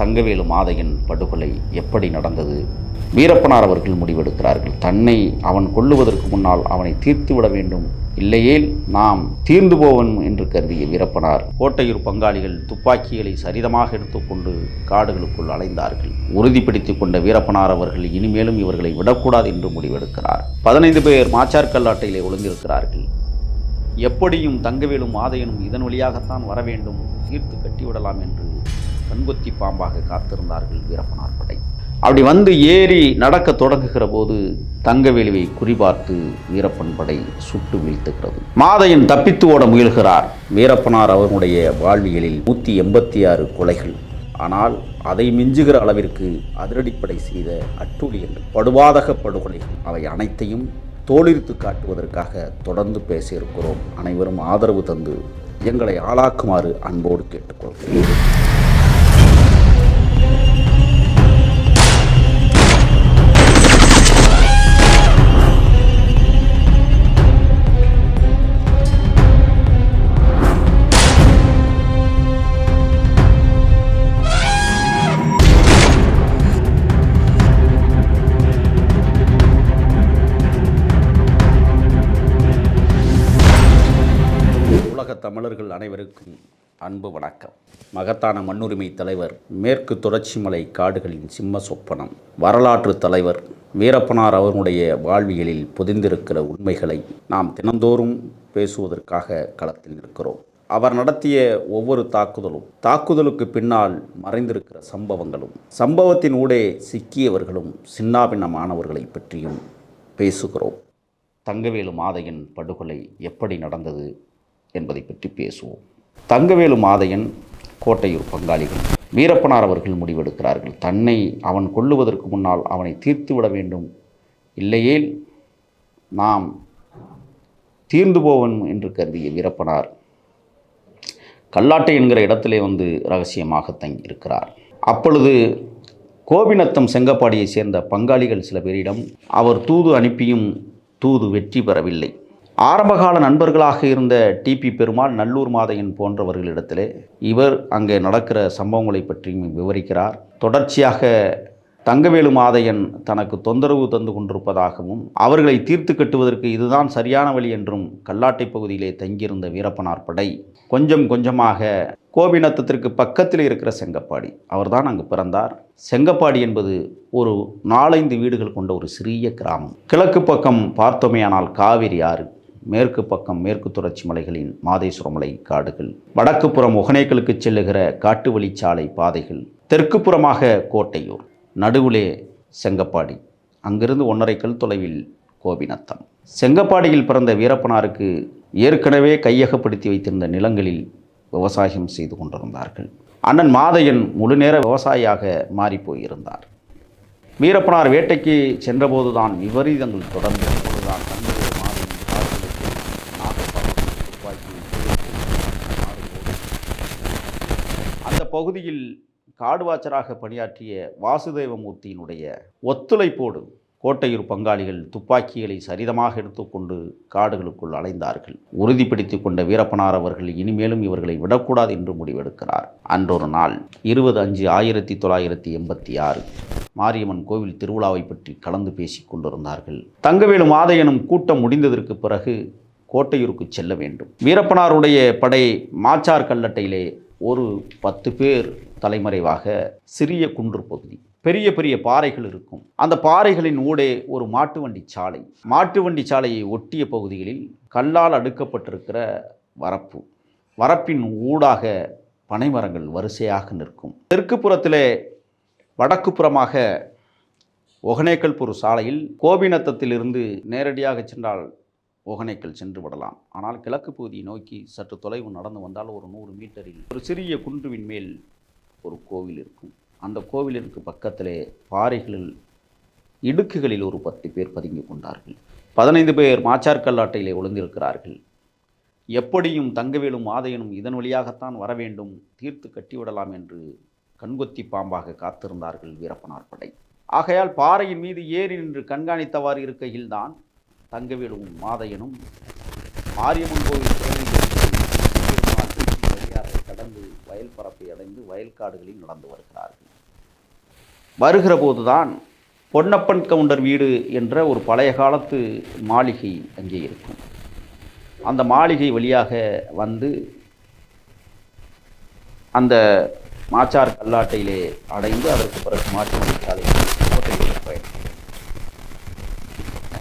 தங்கவேலு மாதையன் படுகொலை எப்படி நடந்தது? வீரப்பனார் அவர்கள் முடிவெடுக்கிறார்கள். தன்னை அவன் கொல்லுவதற்கு முன்னால் அவனை தீர்த்துவிட வேண்டும், இல்லையேல் நாம் தீர்ந்து போவன் என்று கருதிய வீரப்பனார் கோட்டையூர் பங்காளிகள் துப்பாக்கிகளை சரிதமாக எடுத்துக்கொண்டு காடுகளுக்குள் அலைந்தார்கள். உறுதிப்படுத்திக் கொண்ட வீரப்பனார் அவர்கள் இனிமேலும் இவர்களை விடக்கூடாது என்று முடிவெடுக்கிறார். 15 பேர் மாச்சார் கல்லாட்டையிலே ஒளிந்திருக்கிறார்கள். எப்படியும் தங்கவேலும் மாதையனும் இதன் வழியாகத்தான் வர வேண்டும், தீர்த்து கட்டிவிடலாம் என்று கண்கொத்தி பாம்பாக காத்திருந்தார்கள் வீரப்பனார் படை. அப்படி வந்து ஏறி நடக்க தொடங்குகிற போது தங்கவேலுவை குறிபார்த்து வீரப்பன் படை சுட்டு வீழ்த்துகிறது. மாதையன் தப்பித்து ஓட முயல்கிறார். வீரப்பனார் அவனுடைய வாழ்வியலில் 186 கொலைகள். ஆனால் அதை மிஞ்சுகிற அளவிற்கு அதிரடிப்படை செய்த அட்டூழியங்கள், படுபாதக படுகொலைகள், அவை அனைத்தையும் தோளிர்த்து காட்டுவதற்காக தொடர்ந்து பேச இருக்கிறோம். அனைவரும் ஆதரவு தந்து எங்களை ஆளாக்குமாறு அன்போடு கேட்டுக்கொள்கிறேன். தமிழர்கள் அனைவருக்கும் அன்பு வணக்கம். மகத்தான மண்ணுரிமை தலைவர், மேற்கு தொடர்ச்சி மலை காடுகளின் சிம்ம சொப்பனம், வரலாற்று தலைவர் வீரப்பனார் அவருடைய வாழ்வியலில் புதிந்திருக்கிற உண்மைகளை நாம் தினந்தோறும் பேசுவதற்காக களத்தில் இருக்கிறோம். அவர் நடத்திய ஒவ்வொரு தாக்குதலுக்கு பின்னால் மறைந்திருக்கிற சம்பவங்களும், சம்பவத்தின் ஊடே சிக்கியவர்களும் சின்னாபின்னமானவர்களை பற்றியும் பேசுகிறோம். தங்கவேலு மாதையன் படுகொலை எப்படி நடந்தது என்பதை பற்றி பேசுவோம். தங்கவேலு மாதையன் கோட்டையூர் பங்காளிகள் வீரப்பனார் அவர்கள் முடிவெடுக்கிறார்கள். தன்னை அவன் கொல்லுவதற்கு முன்னால் அவனை தீர்த்துவிட வேண்டும், இல்லையேல் நாம் தீர்ந்து போவன் என்று கருதிய வீரப்பனார் கல்லாட்டை என்கிற இடத்திலே வந்து இரகசியமாக தங்கியிருக்கிறார். அப்பொழுது கோபிநத்தம் செங்கப்பாடியை சேர்ந்த பங்காளிகள் சில பேரிடம் அவர் தூது அனுப்பியும் தூது வெற்றி பெறவில்லை. ஆரம்பகால நண்பர்களாக இருந்த டிபி பெருமாள், நல்லூர் மாதையன் போன்றவர்களிடத்திலே இவர் அங்கே நடக்கிற சம்பவங்களை பற்றியும் விவரிக்கிறார். தொடர்ச்சியாக தங்கவேலு மாதையன் தனக்கு தொந்தரவு தந்து கொண்டிருப்பதாகவும், அவர்களை தீர்த்து கட்டுவதற்கு இதுதான் சரியான வழி என்றும் கல்லாட்டை பகுதியிலே தங்கியிருந்த வீரப்பனார் படை கொஞ்சம் கொஞ்சமாக கோபிநத்தத்திற்கு பக்கத்தில் இருக்கிற செங்கப்பாடி, அவர்தான் அங்கு பிறந்தார். செங்கப்பாடி என்பது ஒரு 4-5 வீடுகள் கொண்ட ஒரு சிறிய கிராமம். கிழக்கு பக்கம் பார்த்தோமேயானால் காவிரி ஆறு, மேற்கு பக்கம் மேற்கு தொடர்ச்சி மலைகளின் மாதேஸ்வர மலை காடுகள், வடக்கு புறம் ஒகனேக்கலுக்கு செல்லுகிற காட்டு வழிச்சாலை பாதைகள், தெற்கு புறமாக கோட்டையூர், நடுவிலே செங்கப்பாடி, அங்கிருந்து 1.5 கல் தொலைவில் கோபிநத்தம். செங்கப்பாடியில் பிறந்த வீரப்பனாருக்கு ஏற்கனவே கையகப்படுத்தி வைத்திருந்த நிலங்களில் விவசாயம் செய்து கொண்டிருந்தார்கள். அண்ணன் மாதையன் முழு நேர விவசாயியாக மாறிப்போயிருந்தார். வீரப்பனார் வேட்டைக்கு சென்றபோதுதான் விபரீதங்கள் தொடர்ந்து. அப்பொழுதுதான் அந்த பகுதியில் காடுவாச்சராக பணியாற்றிய வாசுதேவமூர்த்தியினுடைய ஒத்துழைப்போடு கோட்டையூர் பங்காளிகள் துப்பாக்கிகளை சரிதமாக எடுத்துக்கொண்டு காடுகளுக்குள் அலைந்தார்கள். உறுதிப்படுத்திக் கொண்ட வீரப்பனார் அவர்கள் இனிமேலும் இவர்களை விடக்கூடாது என்று முடிவெடுக்கிறார். அன்றொரு நாள் 20/5/1986 மாரியம்மன் கோவில் திருவிழாவை பற்றி கலந்து பேசிக் கொண்டிருந்தார்கள். தங்கவேலு மாதையனும் கூட்டம் முடிந்ததற்கு பிறகு கோட்டையூருக்கு செல்ல வேண்டும். வீரப்பனாருடைய படை மாச்சார் கல்லட்டையிலே ஒரு 10 பேர் தலைமறைவாக சிறிய குன்று பகுதி, பெரிய பெரிய பாறைகள் இருக்கும். அந்த பாறைகளின் ஊடே ஒரு மாட்டு வண்டி சாலையை ஒட்டிய பகுதிகளில் கல்லால் அடுக்கப்பட்டிருக்கிற வரப்பின் ஊடாக பனைமரங்கள் வரிசையாக நிற்கும். தெற்கு புறத்திலே வடக்கு புறமாக ஒகனேக்கல்புர் சாலையில் கோபிநத்தத்திலிருந்து நேரடியாக சென்றால் ஒகனேக்கல் சென்று விடலாம். ஆனால் கிழக்கு பகுதியை நோக்கி சற்று தொலைவு நடந்து வந்தால் ஒரு 100 மீட்டரில் ஒரு சிறிய குன்றுவின் மேல் ஒரு கோவில் இருக்கும். அந்த கோவிலிற்கு பக்கத்திலே பாறைகளில் இடுக்குகளில் ஒரு 10 பேர் பதுங்கி கொண்டார்கள். 15 பேர் மாச்சார் கல்லாட்டையிலே ஒளிந்திருக்கிறார்கள். எப்படியும் தங்கவேலும் மாதையனும் இதன் வழியாகத்தான் வர வேண்டும், தீர்த்து கட்டிவிடலாம் என்று கண்கொத்தி பாம்பாக காத்திருந்தார்கள் வீரப்பனார் படை. ஆகையால் பாறையின் மீது ஏறி நின்று கண்காணித்தவாறு இருக்கையில்தான் தங்கவேலும் மாதையனும் மாரியம்மன் கோவில் வழியாக கடந்து வயல் பரப்பை அடைந்து வயல்காடுகளில் நடந்து வருகிறார்கள். வருகிற போதுதான் பொன்னப்பன் கவுண்டர் வீடு என்ற ஒரு பழைய காலத்து மாளிகை அங்கே இருக்கும். அந்த மாளிகை வழியாக வந்து அந்த மாச்சார் கல்லாட்டையிலே அடைந்து அதற்கு பிறகு மாட்டு சாலையில் கோட்டையில் பயணம்.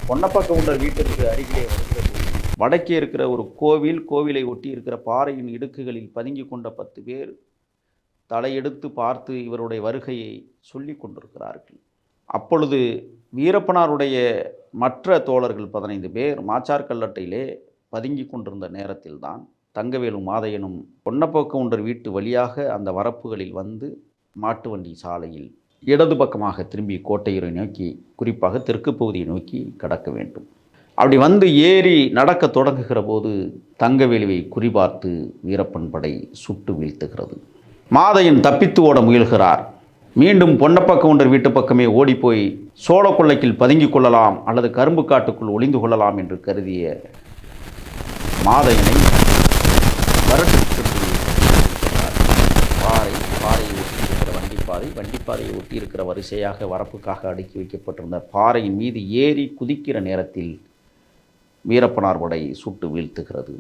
பொன்னப்ப கவுண்டர் வீட்டிற்கு அருகிலே வருகிற போது வடக்கே இருக்கிற ஒரு கோவிலை ஒட்டி இருக்கிற பாறையின் இடுக்குகளில் பதுங்கி கொண்ட 10 பேர் தலையெடுத்து பார்த்து இவருடைய வருகையை சொல்லி கொண்டிருக்கிறார்கள். அப்பொழுது வீரப்பனாருடைய மற்ற தோழர்கள் 15 பேர் மாச்சார் கல்லட்டையிலே பதுங்கி கொண்டிருந்த நேரத்தில்தான் தங்கவேலு மாதையனும் பொன்னப்ப கவுண்டர் வீட்டு வழியாக அந்த வரப்புகளில் வந்து மாட்டு வண்டி சாலையில் இடது பக்கமாக திரும்பி கோட்டையூரை நோக்கி, குறிப்பாக தெற்கு பகுதியை நோக்கி கடக்க வேண்டும். அப்படி வந்து ஏறி நடக்க தொடங்குகிற போது தங்கவேலுவை குறிபார்த்து வீரப்பன் படை சுட்டு வீழ்த்துகிறது. மாதையன் தப்பித்து ஓட முயல்கிறார். மீண்டும் பொன்னப்ப கவுண்டர் வீட்டு பக்கமே ஓடிப்போய் சோழ கொள்ளைக்கில் பதுங்கிக் கொள்ளலாம் அல்லது கரும்பு காட்டுக்குள் ஒளிந்து கொள்ளலாம் என்று கருதிய மாதையனை வரட்டு வண்டிப்பாதையை ஒட்டியிருக்கிற வரிசையாக வரப்புக்காக அடுக்கி வைக்கப்பட்டிருந்த பாறையின் மீது ஏறி குதிக்கிற நேரத்தில் வீரப்பனார் படை சுட்டு வீழ்த்துகிறது.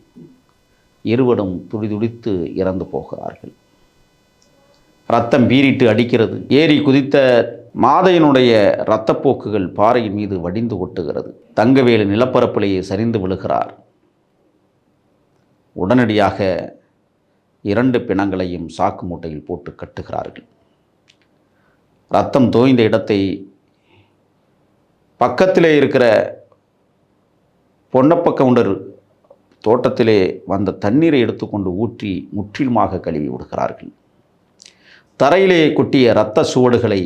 இருவரும் துடிதுடித்து இறந்து போகிறார்கள். இரத்தம் பீரிட்டு அடிக்கிறது. ஏறி குதித்த மாதையனுடைய இரத்தப்போக்குகள் பாறையின் மீது வடிந்து ஒட்டுகிறது. தங்கவேலு நிலப்பரப்பிலேயே சரிந்து விழுகிறார். உடனடியாக 2 பிணங்களையும் சாக்கு மூட்டையில் போட்டு கட்டுகிறார்கள். ரத்தம் தோய்ந்த இடத்தை பக்கத்திலே இருக்கிற பொன்னப்ப கவுண்டர் தோட்டத்திலே வந்த தண்ணீரை எடுத்துக்கொண்டு ஊற்றி முற்றிலுமாக கழுவி விடுகிறார்கள். தரையிலே கொட்டிய இரத்த சுவடுகளை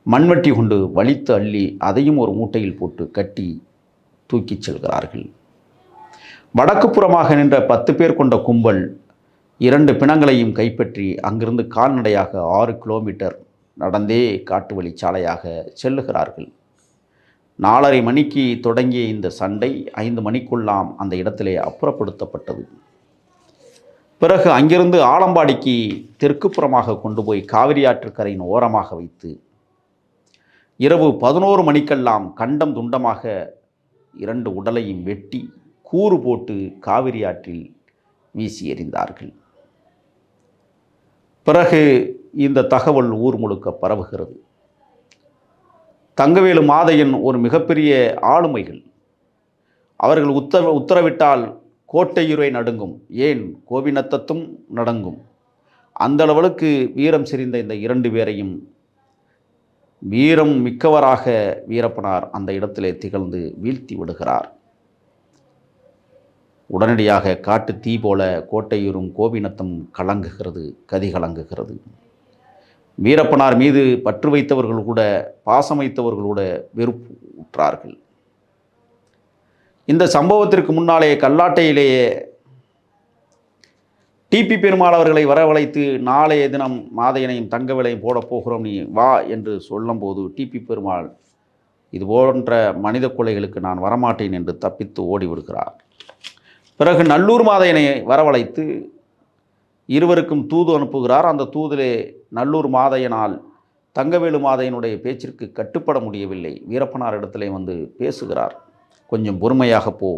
மண்வெட்டி கொண்டு வலித்து அள்ளி அதையும் ஒரு மூட்டையில் போட்டு கட்டி தூக்கிச் செல்கிறார்கள். வடக்கு புறமாக நின்ற 10 பேர் கொண்ட கும்பல் 2 பிணங்களையும் கைப்பற்றி அங்கிருந்து கால்நடையாக 6 கிலோமீட்டர் நடந்தே காட்டு வழி சாலையாக செல்லுகிறார்கள். 4:30 மணிக்கு தொடங்கிய இந்த சண்டை 5 மணிக்குள்ளாம் அந்த இடத்திலே அப்புறப்படுத்தப்பட்டது. பிறகு அங்கிருந்து ஆலம்பாடிக்கு தெற்கு புறமாக கொண்டு போய் காவிரி ஆற்றுக்கரையின் ஓரமாக வைத்து இரவு 11 மணிக்கெல்லாம் கண்டம் துண்டமாக 2 உடலையும் வெட்டி கூறு போட்டு காவிரி ஆற்றில் வீசி எறிந்தார்கள். பிறகு இந்த தகவல் ஊர் முழுக்க பரவுகிறது. தங்கவேலு மாதையன் ஒரு மிகப்பெரிய ஆளுமைகள். அவர்கள் உத்தரவிட்டால் கோட்டையூரை நடுங்கும், ஏன் கோவிநத்தத்தும் நடுங்கும். அந்த அளவுக்கு வீரம் செறிந்த இந்த 2 பேரையும் வீரம் மிக்கவராக வீரப்பனார் அந்த இடத்திலே திகழ்ந்து வீழ்த்தி விடுகிறார். உடனடியாக காட்டு தீ போல கோட்டையூரும் கோபிநத்தம் கலங்குகிறது, கதி கலங்குகிறது. வீரப்பனார் மீது பற்று வைத்தவர்கள் கூட, பாசம் வைத்தவர்கள் கூட வெறுப்பு உற்றார்கள். இந்த சம்பவத்திற்கு முன்னாலே கல்லாட்டையிலேயே டிபி பெருமாள் அவர்களை வரவழைத்து நாளைய தினம் மாதையனையும் தங்கவேலையும் போடப் போகிறோம், நீ வா என்று சொல்லும்போது டிபி பெருமாள் இது போன்ற மனித கொலைகளுக்கு நான் வரமாட்டேன் என்று தப்பித்து ஓடிவிடுகிறார். பிறகு நல்லூர் மாதையனை வரவழைத்து இருவருக்கும் தூது அனுப்புகிறார். அந்த தூதிலே நல்லூர் மாதையனால் தங்கவேலு மாதையனுடைய பேச்சிற்கு கட்டுப்பட முடியவில்லை. வீரப்பனார் இடத்திலே வந்து பேசுகிறார். கொஞ்சம் பொறுமையாக போ,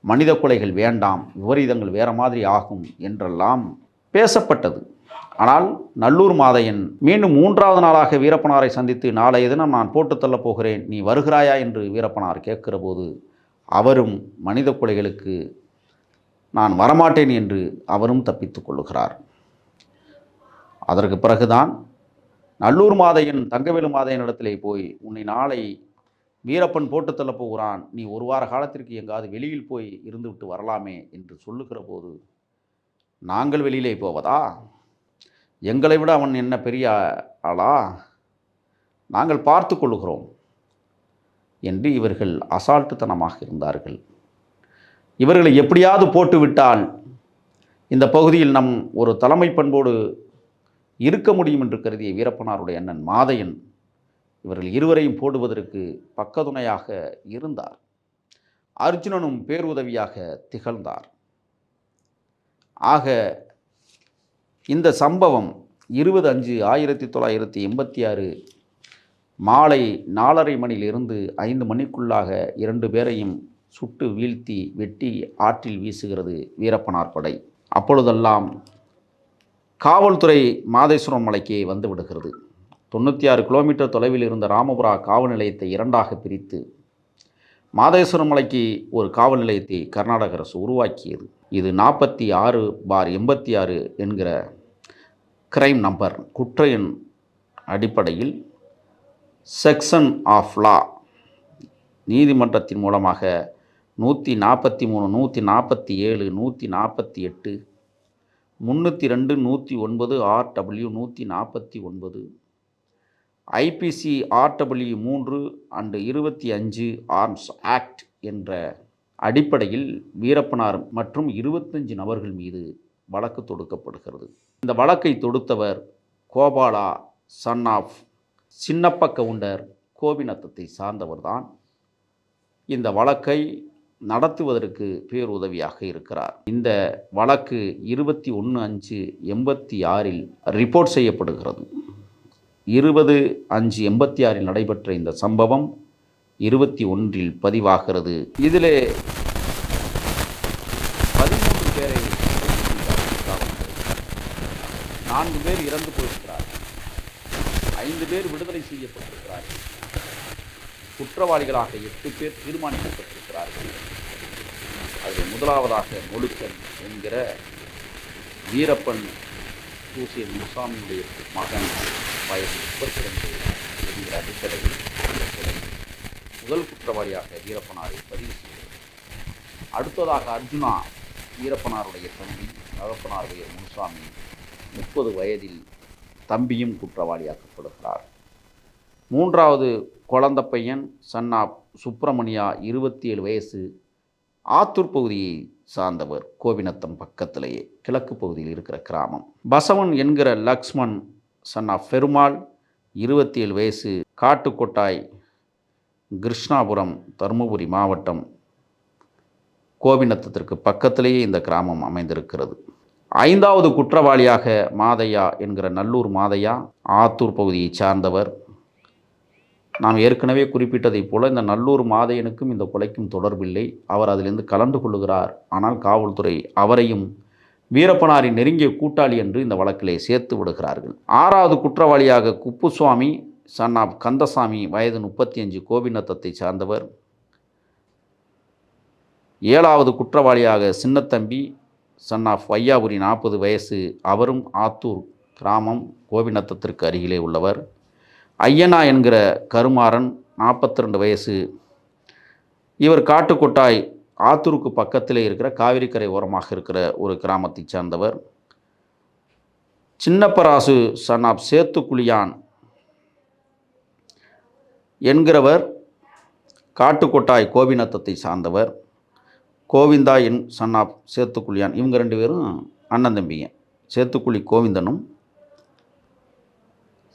மனித கொலைகள் வேண்டாம், விபரீதங்கள் வேறு மாதிரி ஆகும் என்றெல்லாம் பேசப்பட்டது. ஆனால் நல்லூர் மாதையன் மீண்டும் 3வது நாளாக வீரப்பனாரை சந்தித்து நாளைய தினம் நான் போட்டு தள்ளப் போகிறேன், நீ வருகிறாயா என்று வீரப்பனார் கேட்கிற போது அவரும் மனித கொலைகளுக்கு நான் வரமாட்டேன் என்று அவரும் தப்பித்து கொள்ளுகிறார். அதற்கு பிறகுதான் நல்லூர் மாதையன் தங்கவேலு மாதையனிடத்திலே போய், உன்னை நாளை வீரப்பன் போட்டு தள்ளப் போகிறான், நீ 1 வார காலத்திற்கு எங்காவது வெளியில் போய் இருந்துவிட்டு வரலாமே என்று சொல்லுகிற போது, நாங்கள் வெளியிலே போவதா, எங்களை விட அவன் என்ன பெரிய ஆளா, நாங்கள் பார்த்து கொள்ளுகிறோம் என்று இவர்கள் அசால்ட்டுத்தனமாக இருந்தார்கள். இவர்களை எப்படியாவது போட்டுவிட்டால் இந்த பகுதியில் நம் ஒரு தலைமை பண்போடு இருக்க முடியும் என்று கருதிய வீரப்பனாருடைய அண்ணன் மாதையன் இவர்கள் இருவரையும் போடுவதற்கு பக்கத்துணையாக இருந்தார். அர்ஜுனனும் பேருதவியாக திகழ்ந்தார். ஆக இந்த சம்பவம் 20/5/1986 மாலை 4:30 மணியிலிருந்து 5 மணிக்குள்ளாக 2 பேரையும் சுட்டு வீழ்த்தி வெட்டி ஆற்றில் வீசுகிறது வீரப்பனார் படை. அப்பொழுதெல்லாம் காவல்துறை மாதேஸ்வரம் மலைக்கு வந்து விடுகிறது. 96 கிலோமீட்டர் தொலைவில் இருந்த ராமபுரா காவல் நிலையத்தை 2ஆக பிரித்து மாதேஸ்வரம் மலைக்கு ஒரு காவல் நிலையத்தை கர்நாடக அரசு உருவாக்கியது. இது 46/86 என்கிற கிரைம் நம்பர் குற்ற எண் அடிப்படையில் செக்ஷன் ஆஃப் லா நீதிமன்றத்தின் மூலமாக 143, 147, 148, 302, 109 RW 149, IPC RW 3 and 25 arms act என்ற அடிப்படையில் வீரப்பனார் மற்றும் 25 நபர்கள் மீது வழக்கு தொடுக்கப்படுகிறது. இந்த வழக்கை தொடுத்தவர் கோபாலா சன் ஆஃப் சின்னப்ப கவுண்டர் கோபிநத்தத்தை சார்ந்தவர்தான். இந்த வழக்கை நடத்துவதற்கு பேருதவியாக இருக்கிறார். இந்த வழக்கு 21/5/86 ரிப்போர்ட் செய்யப்படுகிறது. 20/5/86 நடைபெற்ற இந்த சம்பவம் 21 பதிவாகிறது. இதிலே 13 பேரை 4 பேர் இறந்து போயிருக்கிறார்கள். 5 பேர் விடுதலை செய்யப்பட்டிருக்கிறார்கள். குற்றவாளிகளாக 8 பேர் தீர்மானிக்கப்பட்டிருக்கிறார்கள். அதில் முதலாவதாக முழுக்கன் என்கிற வீரப்பன் பூசியன் முசாமியுடைய மகன் வயது 32 என்கிற அடிப்படையில் முதல் குற்றவாளியாக வீரப்பனாரை பதிவு செய்கிறது. அடுத்ததாக அர்ஜுனா வீரப்பனாருடைய தம்பி, தகப்பனாருடைய முனுசாமி 30 வயதில் தம்பியும் குற்றவாளியாக்கப்படுகிறார். மூன்றாவது குழந்தை பையன் சன் ஆஃப் சுப்பிரமணியா 27 வயசு, ஆத்தூர் பகுதியை சார்ந்தவர், கோபிநத்தம் பக்கத்திலேயே கிழக்கு பகுதியில் இருக்கிற கிராமம். பசவன் என்கிற லக்ஷ்மண் சன் ஆஃப் பெருமாள் 27 வயசு, காட்டுக்கொட்டாய் கிருஷ்ணாபுரம் தருமபுரி மாவட்டம், கோபிநத்தத்திற்கு பக்கத்திலேயே இந்த கிராமம் அமைந்திருக்கிறது. 5வது குற்றவாளியாக மாதையா என்கிற நல்லூர் மாதையா, ஆத்தூர் பகுதியை சார்ந்தவர். நாம் ஏற்கனவே குறிப்பிட்டதைப் போல இந்த நல்லூர் மாதையனுக்கும் இந்த கொலைக்கும் தொடர்பில்லை. அவர் அதிலிருந்து கலந்து கொள்ளுகிறார். ஆனால் காவல்துறை அவரையும் வீரப்பனாரின் நெருங்கிய கூட்டாளி என்று இந்த வழக்கிலே சேர்த்து விடுகிறார்கள். 6வது குற்றவாளியாக குப்புசுவாமி சன் ஆஃப் கந்தசாமி வயது 35, கோபிநத்தத்தை சார்ந்தவர். 7வது குற்றவாளியாக சின்னத்தம்பி சன் ஆஃப் வையாபுரி 40 வயசு, அவரும் ஆத்தூர் கிராமம், கோபிநத்தத்திற்கு அருகிலே உள்ளவர். ஐயனா என்கிற கருமாறன் 42 வயசு, இவர் காட்டுக்கொட்டாய் ஆத்தூருக்கு பக்கத்திலே இருக்கிற காவிரிக்கரை ஓரமாக இருக்கிற ஒரு கிராமத்தை சார்ந்தவர். சின்னப்பராசு சன் ஆஃப் சேத்துக்குளியான் என்கிறவர் காட்டுக்கொட்டாய் கோபிநத்தத்தை சார்ந்தவர். கோவிந்தா சன் ஆஃப் சேத்துக்குளியான், இவங்க 2 பேரும் அண்ணன் தம்பிங்க. சேத்துக்குழி கோவிந்தனும்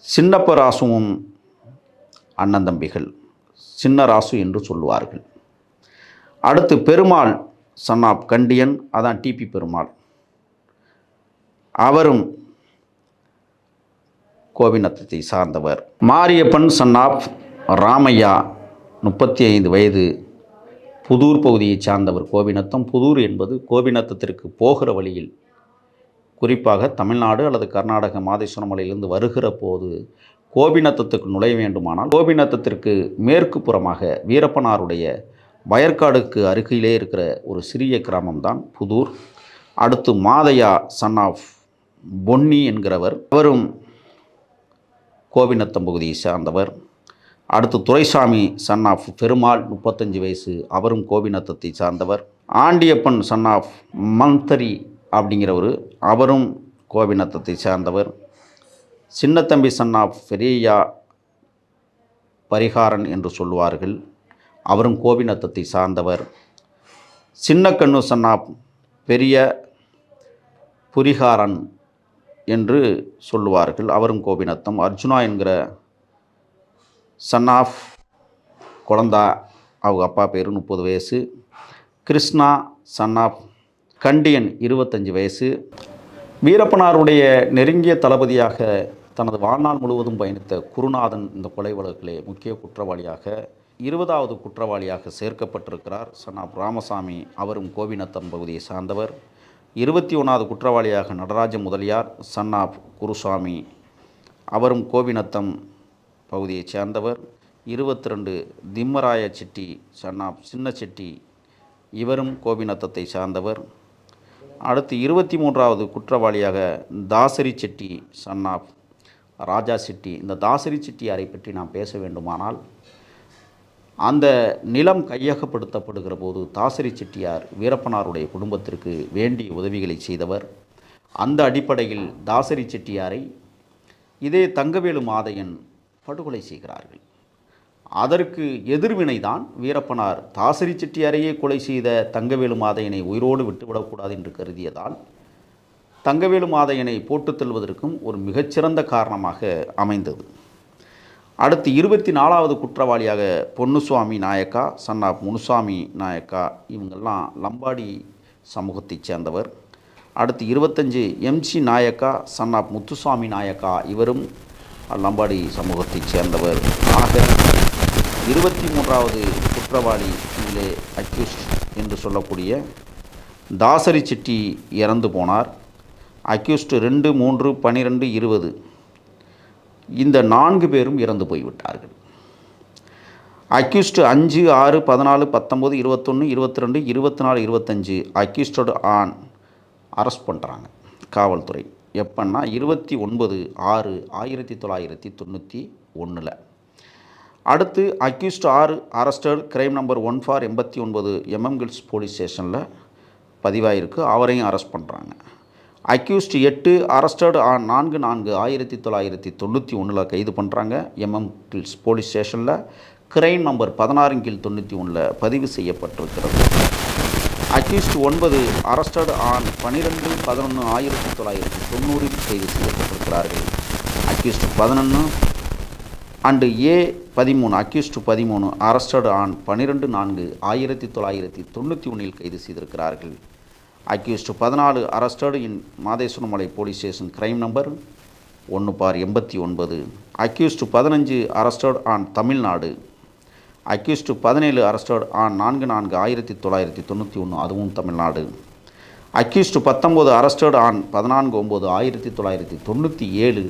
சின்னப்பராசுவும் அண்ணன் தம்பிகள், சின்னராசு என்று சொல்லுவார்கள். அடுத்து பெருமாள் சன் ஆஃப் கண்டியன், அதான் டிபி பெருமாள், அவரும் கோபிநத்தத்தை சார்ந்தவர். மாரியப்பன் சன் ஆஃப் ராமையா 35 வயது, புதூர் பகுதியை சார்ந்தவர். கோபிநத்தம், புதூர் என்பது கோபிநத்தத்திற்கு போகிற வழியில், குறிப்பாக தமிழ்நாடு அல்லது கர்நாடக மாதேஸ்வரம் மலையிலிருந்து வருகிற போது கோபிநத்தத்துக்கு நுழைய வேண்டுமானால் கோபிநத்தத்திற்கு மேற்கு புறமாக வீரப்பனாருடைய வயற்காடுக்கு அருகிலே இருக்கிற ஒரு சிறிய கிராமம்தான் புதூர். அடுத்து மாதையா சன் ஆஃப் பொன்னி என்கிறவர், அவரும் கோபிநத்தம் பகுதியை சார்ந்தவர். அடுத்து துரைசாமி சன் ஆஃப் பெருமாள் 35 வயசு, அவரும் கோபிநத்தத்தை சார்ந்தவர். ஆண்டியப்பன் சன் ஆஃப் மந்தரி அப்படிங்கிறவர், அவரும் கோபிநத்தத்தை சார்ந்தவர். சின்னத்தம்பி சன் ஆஃப் பெரியா பரிகாரன் என்று சொல்லுவார்கள், அவரும் கோபிநத்தத்தை சார்ந்தவர். சின்னக்கண்ணு சன் ஆஃப் பெரிய புரிகாரன் என்று சொல்லுவார்கள், அவரும் கோபிநத்தம். அர்ஜுனா என்கிற சன் ஆஃப் குழந்தா, அவங்க அப்பா பேர் 30 வயசு. கிருஷ்ணா சன் ஆஃப் கண்டியன் 25 வயசு. வீரப்பனாருடைய நெருங்கிய தளபதியாக தனது வாழ்நாள் முழுவதும் பயணித்த குருநாதன் இந்த கொலை வழக்கிலே முக்கிய குற்றவாளியாக 20வது குற்றவாளியாக சேர்க்கப்பட்டிருக்கிறார். சன் ஆஃப் ராமசாமி, அவரும் கோபிநத்தம் பகுதியை சார்ந்தவர். 21வது குற்றவாளியாக நடராஜ முதலியார், சன் ஆஃப் குருசாமி, அவரும் கோபிநத்தம் பகுதியைச் சேர்ந்தவர். 22 திம்மராய செட்டி, சன் ஆஃப் சின்ன செட்டி, இவரும் கோபிநத்தத்தை சார்ந்தவர். அடுத்து 23வது குற்றவாளியாக தாசரி செட்டி, சன் ஆஃப் ராஜா செட்டி. இந்த தாசரி செட்டியாரை பற்றி நாம் பேச வேண்டுமானால், அந்த நிலம் கையகப்படுத்தப்படுகிற போது தாசரி செட்டியார் வீரப்பனாருடைய குடும்பத்திற்கு வேண்டிய உதவிகளை செய்தவர். அந்த அடிப்படையில் தாசரி செட்டியாரை இதே தங்கவேலு மாதையன் படுகொலை செய்கிறார்கள். அதற்கு எதிர்வினைதான் வீரப்பனார் தாசரி செட்டியாரையே கொலை செய்த தங்கவேலு மாதையனை உயிரோடு விட்டுவிடக்கூடாது என்று கருதியதால் தங்கவேலு மாதையனை போட்டுத் தள்ளுவதற்கும் ஒரு மிகச்சிறந்த காரணமாக அமைந்தது. அடுத்து 24வது குற்றவாளியாக பொன்னுசாமி நாயக்கா, சன் ஆஃப் முனுசாமி நாயக்கா, இவங்கெல்லாம் லம்பாடி சமூகத்தைச் சேர்ந்தவர். அடுத்து 25 MC Nayakka, son of Muthusamy Nayakka, இவரும் லம்பாடி சமூகத்தைச் சேர்ந்தவர். ஆக 23வது குற்றவாளி இதிலே அக்யூஸ்ட் என்று சொல்லக்கூடிய தாசரி செட்டி இறந்து போனார். அக்யூஸ்ட் 2, 3, 12, 20 இந்த 4 பேரும் இறந்து போய்விட்டார்கள். அக்யூஸ்ட் 5, 6, 14, 19, 21, 22, 24, 25 அக்யூஸ்டோடு ஆன் அரெஸ்ட் பண்ணுறாங்க காவல்துறை. எப்பன்னா 29/6/1991. அடுத்து accused 6 arrested, crime number 1 for 89 MM hills police ஸ்டேஷனில் பதிவாயிருக்கு. அவரையும் அரெஸ்ட் பண்ணுறாங்க. அக்யூஸ்ட் 8 அரஸ்டட் ஆன் 4/4/1991 கைது பண்ணுறாங்க. MM கில்ஸ் போலீஸ் ஸ்டேஷனில் கிரைம் நம்பர் 16/91 பதிவு செய்யப்பட்டிருக்கிறது. அக்யூஸ்ட் 9 அரஸ்டட் ஆன் 12/11/1990 கைது செய்யப்பட்டிருக்கிறார்கள். Accused 11 and A13 accused 13 arrested on 12/4/1991 கைது செய்திருக்கிறார்கள். Accused 14 arrested in Madeswaramalai police station crime number 1/89. Accused 15 arrested on Tamil Nadu. Accused 17 arrested on 4/4/1991, அதுவும் தமிழ்நாடு. Accused 19 arrested on 14/9/1997.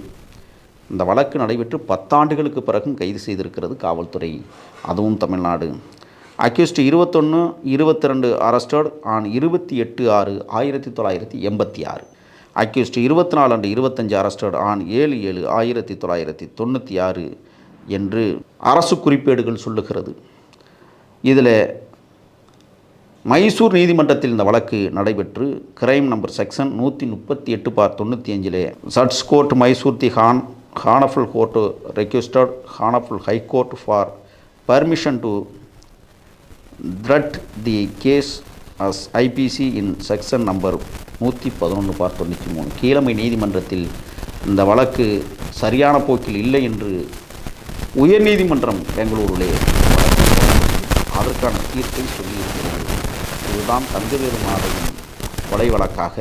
இந்த வழக்கு நடைபெற்று 10 ஆண்டுகளுக்கு பிறகும் கைது செய்திருக்கிறது காவல்துறை, அதுவும் Tamil Nadu. Accused 21, 22 arrested on 28/6/1986. Accused 24 and 25 arrested on 7/7/1996 என்று அரசு குறிப்பேடுகள் சொல்லுகிறது. இதில் மைசூர் நீதிமன்றத்தில் இந்த வழக்கு நடைபெற்று கிரைம் நம்பர் செக்ஷன் 138/95 சட்ஸ் court Mysore the honourable court requested honourable high court for permission to tried the case as IPC in section number 111/93. கீழமை நீதிமன்றத்தில் இந்த வழக்கு சரியான போக்கில் இல்லை என்று உயர்நீதிமன்றம் பெங்களூரிலே அதற்கான தீர்ப்பை சொல்லியிருக்கிறது. இதுதான் தங்கவேலு மாதையன் கொலை வழக்காக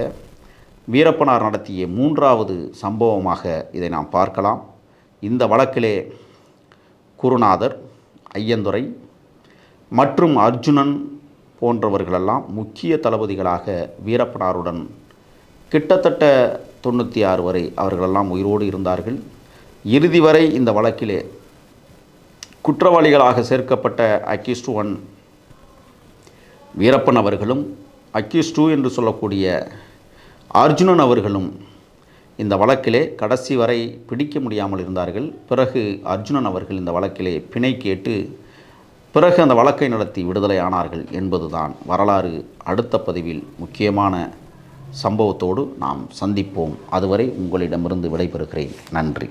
வீரப்பனார் நடத்திய 3வது சம்பவமாக இதை நாம் பார்க்கலாம். இந்த வழக்கிலே குருநாதர், ஐயந்துரை மற்றும் அர்ஜுனன் போன்றவர்களெல்லாம் முக்கிய தளபதிகளாக வீரப்பனாருடன் கிட்டத்தட்ட 96 வரை அவர்களெல்லாம் உயிரோடு இருந்தார்கள். இறுதி வரை இந்த வழக்கிலே குற்றவாளிகளாக சேர்க்கப்பட்ட அக்யூஸ்ட் 1 வீரப்பன் அவர்களும் அக்யூஸ்ட் 2 என்று சொல்லக்கூடிய அர்ஜுனன் அவர்களும் இந்த வழக்கிலே கடைசி வரை பிடிக்க முடியாமல் இருந்தார்கள். பிறகு அர்ஜுனன் அவர்கள் இந்த வழக்கிலே பிணை கேட்டு பிறகு அந்த வழக்கை நடத்தி விடுதலை ஆனார்கள் என்பதுதான் வரலாறு. அடுத்த பதிவில் முக்கியமான சம்பவத்தோடு நாம் சந்திப்போம். அதுவரை உங்களிடமிருந்து விடைபெறுகிறேன். நன்றி.